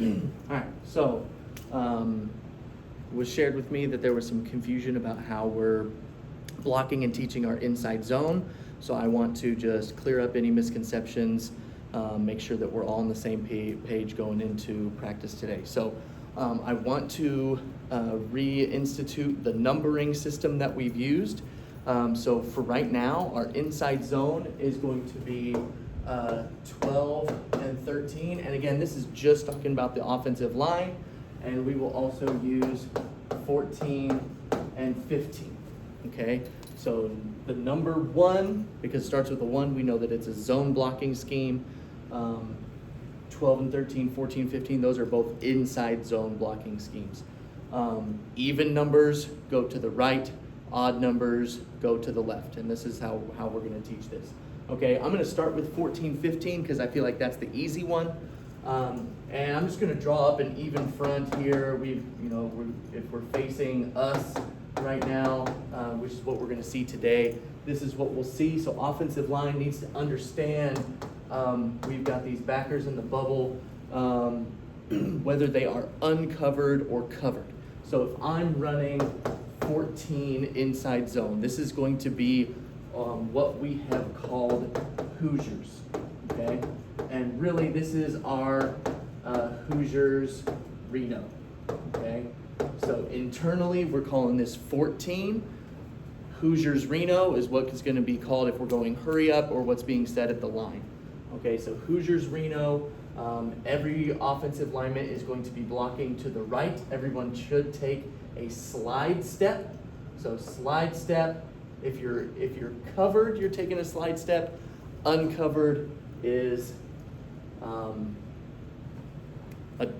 All right, so was shared with me that there was some confusion about how we're blocking and teaching our inside zone. So I want to just clear up any misconceptions, make sure that we're all on the same page going into practice today. So I want to reinstitute the numbering system that we've used. So for right now, our inside zone is going to be 12 and 13. And again, this is just talking about the offensive line. And we will also use 14 and 15, okay? So the number 1, because it starts with a 1, we know that it's a zone blocking scheme. 12 and 13, 14, 15, those are both inside zone blocking schemes. Even numbers go to the right, odd numbers go to the left, and this is how we're gonna teach this. Okay, I'm gonna start with 14, 15, because I feel like that's the easy one. And I'm just going to draw up an even front here. If we're facing us right now, which is what we're going to see today, this is what we'll see. So offensive line needs to understand we've got these backers in the bubble, whether they are uncovered or covered. So if I'm running 14 inside zone, this is going to be what we have called Hoosiers, okay? And really, this is our Hoosiers Reno, okay? So internally, we're calling this 14. Hoosiers Reno is what is going to be called if we're going hurry up or what's being said at the line. Okay, so Hoosiers Reno, every offensive lineman is going to be blocking to the right. Everyone should take a slide step. So slide step, if you're covered, you're taking a slide step. Uncovered is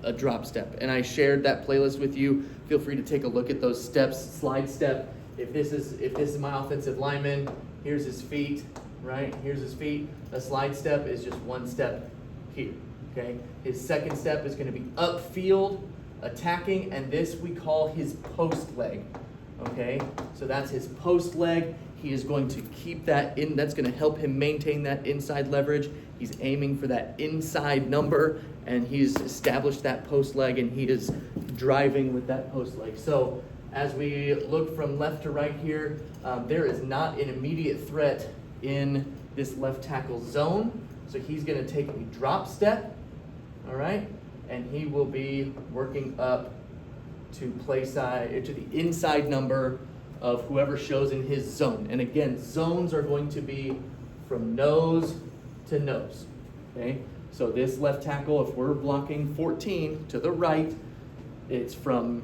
a drop step, and I shared that playlist with you. Feel free to take a look at those steps. Slide step, if this is my offensive lineman, here's his feet, right? Here's his feet. A slide step is just one step here, okay? His second step is going to be upfield, attacking, and this we call his post leg, okay? So that's his post leg. He is going to keep that in. That's going to help him maintain that inside leverage. He's aiming for that inside number, and he's established that post leg, and he is driving with that post leg. So as we look from left to right here, there is not an immediate threat in this left tackle zone. So he's going to take a drop step, all right? And he will be working up to to the inside number of whoever shows in his zone. And again, zones are going to be from nose to nose, okay? So this left tackle, if we're blocking 14 to the right, it's from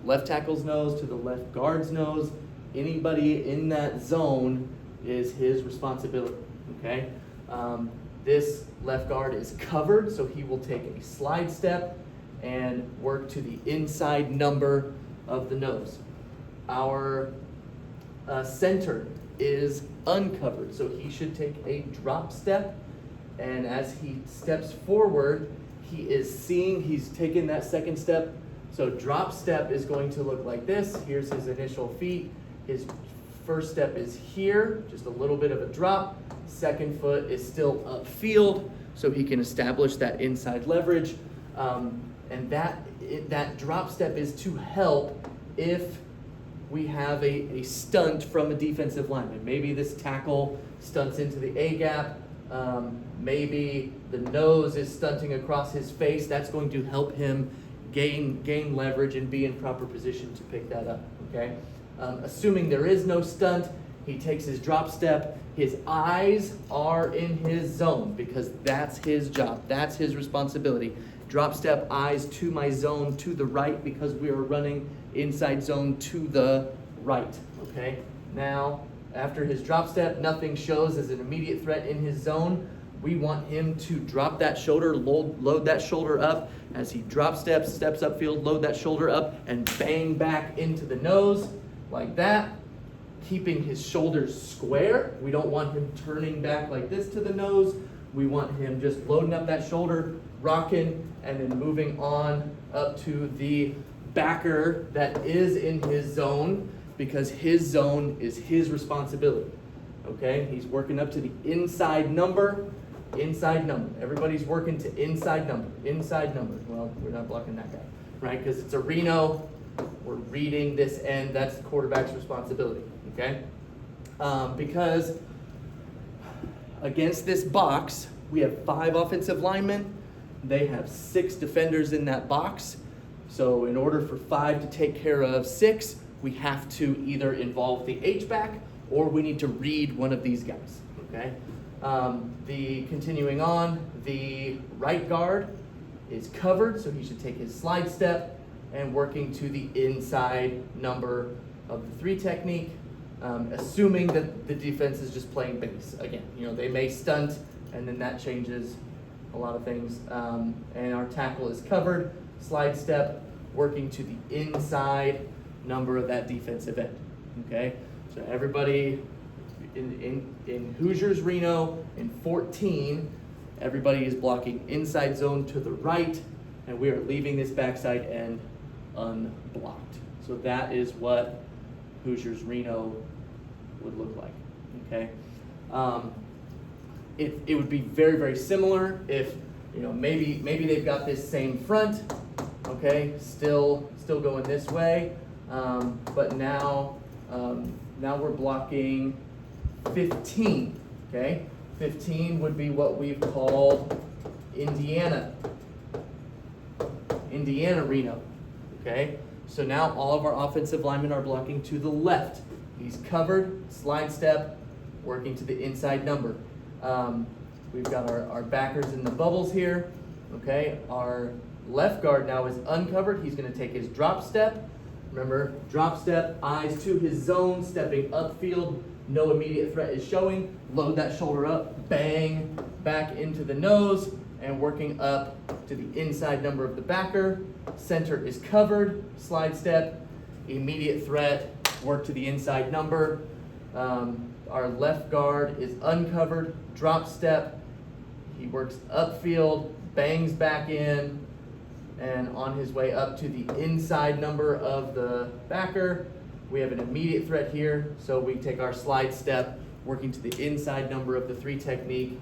left tackle's nose to the left guard's nose. Anybody in that zone is his responsibility, okay? This left guard is covered, so he will take a slide step and work to the inside number of the nose. Our center is uncovered, so he should take a drop step, and as he steps forward, he's taken that second step. So drop step is going to look like this. Here's his initial feet. His first step is here, just a little bit of a drop. Second foot is still upfield, so he can establish that inside leverage. And that drop step is to help if we have a stunt from a defensive lineman. Maybe this tackle stunts into the A-gap. Maybe the nose is stunting across his face. That's going to help him gain leverage and be in proper position to pick that up, okay? Assuming there is no stunt, he takes his drop step. His eyes are in his zone because that's his job. That's his responsibility. Drop step, eyes to my zone to the right because we are running inside zone to the right, okay? Now, after his drop step, nothing shows as an immediate threat in his zone. We want him to drop that shoulder, load that shoulder up. As he drop steps upfield, load that shoulder up, and bang back into the nose like that, keeping his shoulders square. We don't want him turning back like this to the nose. We want him just loading up that shoulder, rocking, and then moving on up to the backer that is in his zone, because his zone is his responsibility, okay? He's working up to the inside number. inside number. Everybody's working to inside number. Well, we're not blocking that guy, right? Because it's a Reno. We're reading this end. That's the quarterback's responsibility, okay? Because against this box, we have 5 offensive linemen. They have 6 defenders in that box. So in order for 5 to take care of 6, we have to either involve the H-back or we need to read one of these guys, okay? Continuing on, the right guard is covered, so he should take his slide step and working to the inside number of the 3 technique, assuming that the defense is just playing base. Again, they may stunt, and then that changes a lot of things. And our tackle is covered, slide step, working to the inside number of that defensive end, okay? So everybody in Hoosiers Reno in 14, everybody is blocking inside zone to the right, and we are leaving this backside end unblocked. So that is what Hoosiers Reno would look like, okay? It would be very, very similar if, maybe they've got this same front, okay, still going this way, but now we're blocking 15, okay? 15 would be what we've called Indiana Reno, okay? So now all of our offensive linemen are blocking to the left. He's covered, slide step, working to the inside number. We've got our backers in the bubbles here, okay? Our left guard now is uncovered. He's going to take his drop step. Remember, drop step, eyes to his zone, stepping upfield. No immediate threat is showing. Load that shoulder up, bang, back into the nose, and working up to the inside number of the backer. Center is covered, slide step, immediate threat, work to the inside number. Our left guard is uncovered, drop step. He works upfield, bangs back in, and on his way up to the inside number of the backer. We have an immediate threat here, so we take our slide step, working to the inside number of the 3 technique.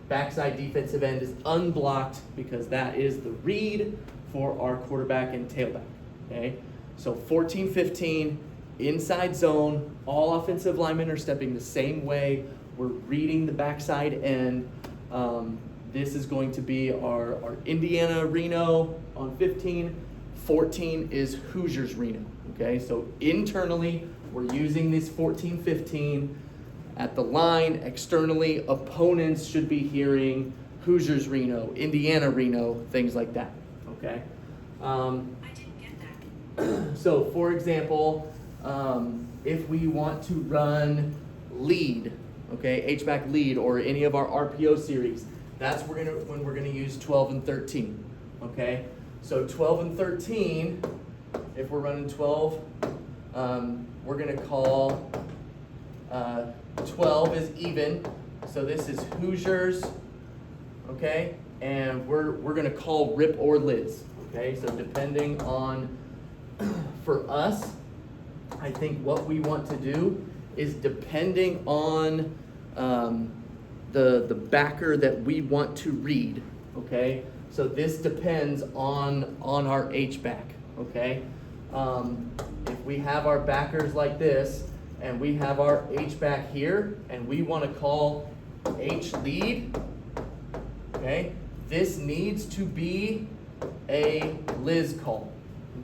Backside defensive end is unblocked because that is the read for our quarterback and tailback, okay? So 14-15, inside zone, all offensive linemen are stepping the same way. We're reading the backside end. This is going to be our Indiana Reno on 15. 14 is Hoosiers Reno, okay? So internally, we're using this 14-15. At the line, externally, opponents should be hearing Hoosiers Reno, Indiana Reno, things like that, okay? I didn't get that. So, for example, if we want to run lead, okay, H-back lead, or any of our RPO series, that's when we're gonna use 12 and 13, okay? So 12 and 13, if we're running 12, we're gonna call 12 is even, so this is Hoosiers, okay? And we're gonna call rip or Liz, okay? So depending on, for us, I think what we want to do is depending on the backer that we want to read, okay? So this depends on our H-back, okay? If we have our backers like this, and we have our H-back here, and we want to call H lead, okay? This needs to be a Liz call,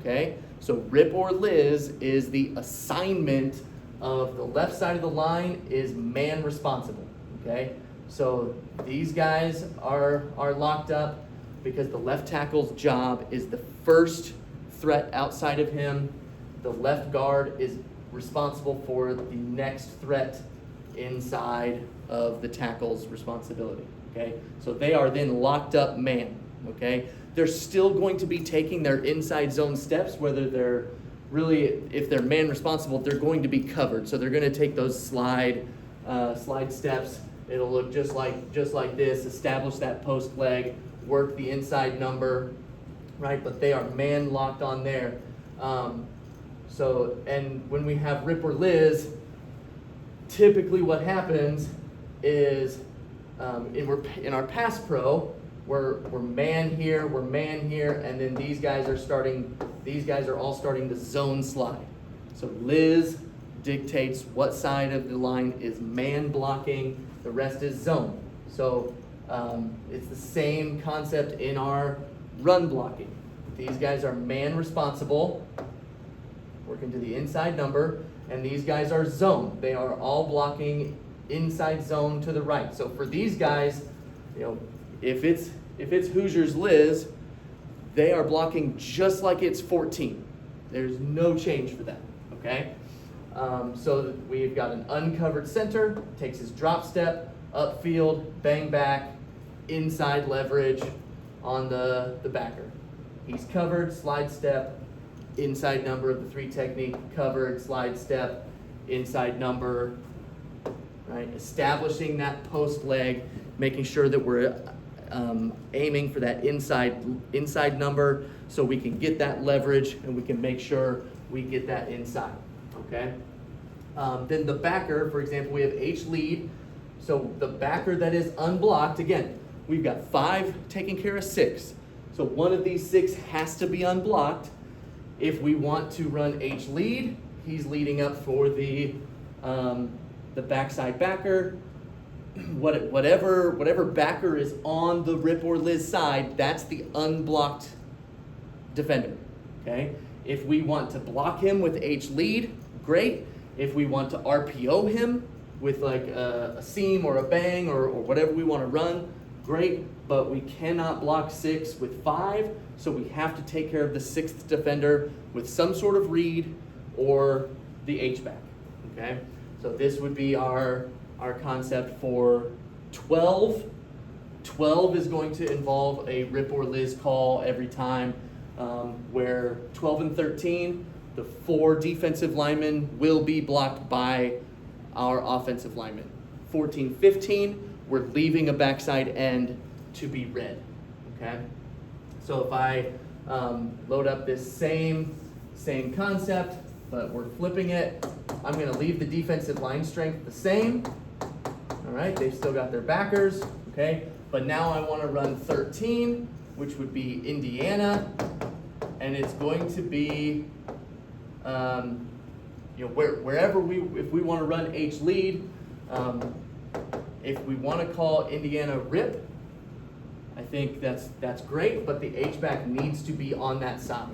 okay? So rip or Liz is the assignment of the left side of the line is man responsible, okay? So these guys are locked up because the left tackle's job is the first threat outside of him. The left guard is responsible for the next threat inside of the tackle's responsibility, okay? So they are then locked up man, okay? They're still going to be taking their inside zone steps, whether they're really, if they're man responsible, they're going to be covered. So they're going to take those slide steps. It'll look just like this, establish that post leg, work the inside number, right? But they are man locked on there. So, and when we have rip or Liz, typically what happens is in our pass pro, we're man here, and then these guys are all starting the zone slide. So Liz dictates what side of the line is man blocking, the rest is zone. So it's the same concept in our run blocking. These guys are man responsible, working to the inside number, and these guys are zone. They are all blocking inside zone to the right. So for these guys, if it's Hoosiers Liz, they are blocking just like it's 14. There's no change for that, okay? So we've got an uncovered center, takes his drop step, upfield, bang back, inside leverage on the backer. He's covered, slide step, inside number of the 3 technique, covered, slide step, inside number, right? Establishing that post leg, making sure that we're aiming for that inside number so we can get that leverage and we can make sure we get that inside, okay? Then the backer, for example, we have H lead. So the backer that is unblocked, again, we've got 5 taking care of 6. So one of these 6 has to be unblocked. If we want to run H lead, he's leading up for the backside backer. Whatever backer is on the Rip or Liz side, that's the unblocked defender, okay? If we want to block him with H lead, great. If we want to RPO him with like a seam or a bang or whatever we want to run, great. But we cannot block 6 with 5, so we have to take care of the 6th defender with some sort of read or the H-back, okay? So this would be our concept for 12. 12 is going to involve a Rip or Liz call every time, where 12 and 13, the 4 defensive linemen will be blocked by our offensive linemen. 14, 15, we're leaving a backside end to be read, okay? So if I load up this same concept, but we're flipping it, I'm gonna leave the defensive line strength the same. All right, they've still got their backers, okay? But now I wanna run 13, which would be Indiana, and it's going to be, wherever if we wanna run H lead, if we wanna call Indiana Rip, I think that's great, but the H-back needs to be on that side.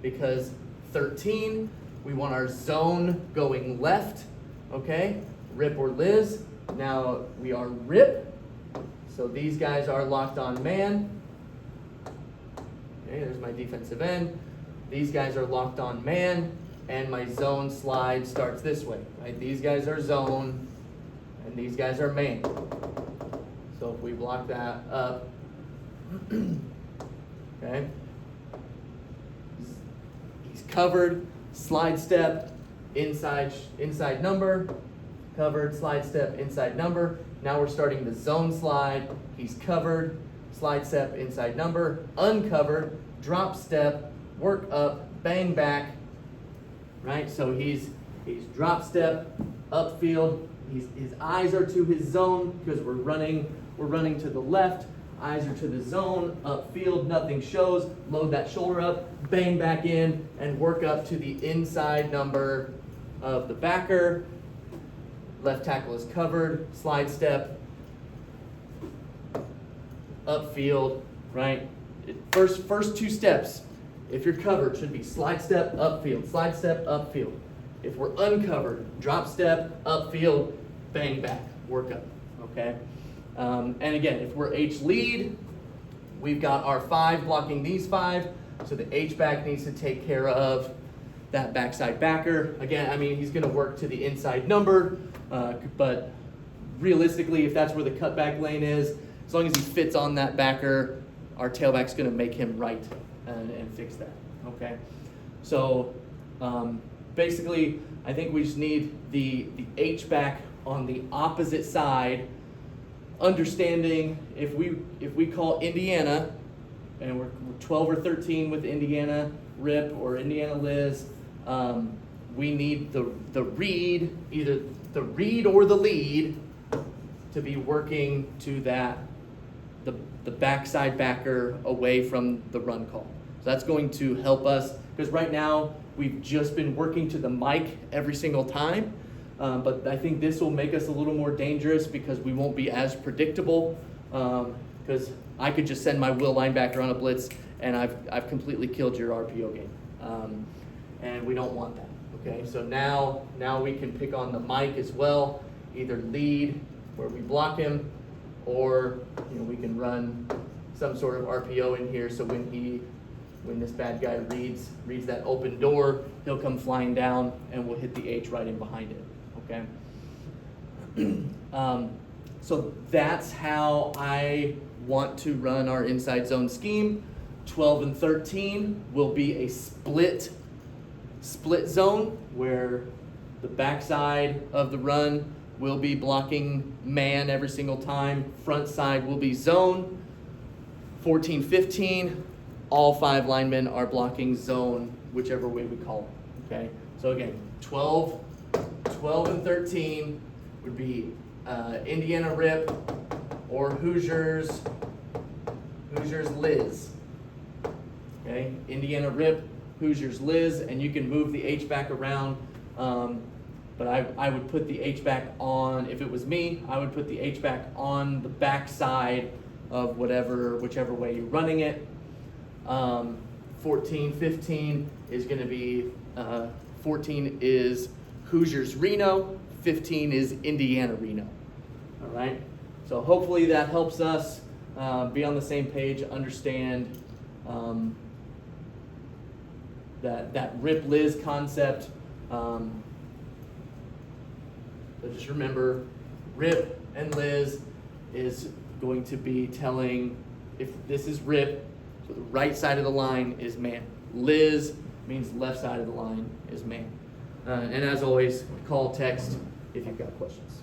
Because 13, we want our zone going left, okay? Rip or Liz. Now we are Rip, so these guys are locked on man. Okay, there's my defensive end. These guys are locked on man, and my zone slide starts this way, right? These guys are zone, and these guys are man. So if we block that up, okay, he's covered, slide step, inside number, covered, slide step, inside number. Now we're starting the zone slide. He's covered, slide step, inside number, uncovered, drop step, work up, bang back, right? So he's drop step, upfield. His eyes are to his zone because we're running to the left. Eyes are to the zone, upfield, nothing shows. Load that shoulder up, bang back in, and work up to the inside number of the backer. Left tackle is covered, slide step, upfield, right? First 2 steps, if you're covered, should be slide step, upfield, slide step, upfield. If we're uncovered, drop step, upfield, bang back, work up, okay? And again, if we're H lead, we've got our 5 blocking these 5, so the H-back needs to take care of that backside backer. Again, I mean, he's gonna work to the inside number, but realistically, if that's where the cutback lane is, as long as he fits on that backer, our tailback's gonna make him right and fix that, okay? So basically, I think we just need the H-back on the opposite side, understanding if we call Indiana, and we're 12 or 13 with Indiana Rip or Indiana Liz, we need the read, either the read or the lead, to be working to the backside backer away from the run call. So that's going to help us, because right now we've just been working to the mic every single time. But I think this will make us a little more dangerous because we won't be as predictable. Because I could just send my will linebacker on a blitz and I've completely killed your RPO game. And we don't want that. Okay, so now we can pick on the mic as well, either lead where we block him, or we can run some sort of RPO in here. So when this bad guy reads that open door, he'll come flying down and we'll hit the H right in behind it. Okay. So that's how I want to run our inside zone scheme. 12 and 13 will be a split zone where the backside of the run will be blocking man every single time. Front side will be zone. 14, 15, all 5 linemen are blocking zone, whichever way we call it. Okay. So again, 12 and 13 would be Indiana Rip or Hoosiers Liz. Okay, Indiana Rip, Hoosiers Liz, and you can move the H back around. But I would put the H back on, if it was me, I would put the H back on the back side of whichever way you're running it. 14, 15 is going to be, 14 is Hoosiers Reno, 15 is Indiana Reno. All right, so hopefully that helps us be on the same page, understand that Rip Liz concept. So just remember, Rip and Liz is going to be telling, if this is Rip, so the right side of the line is man. Liz means left side of the line is man. And as always, call, text if you've got questions.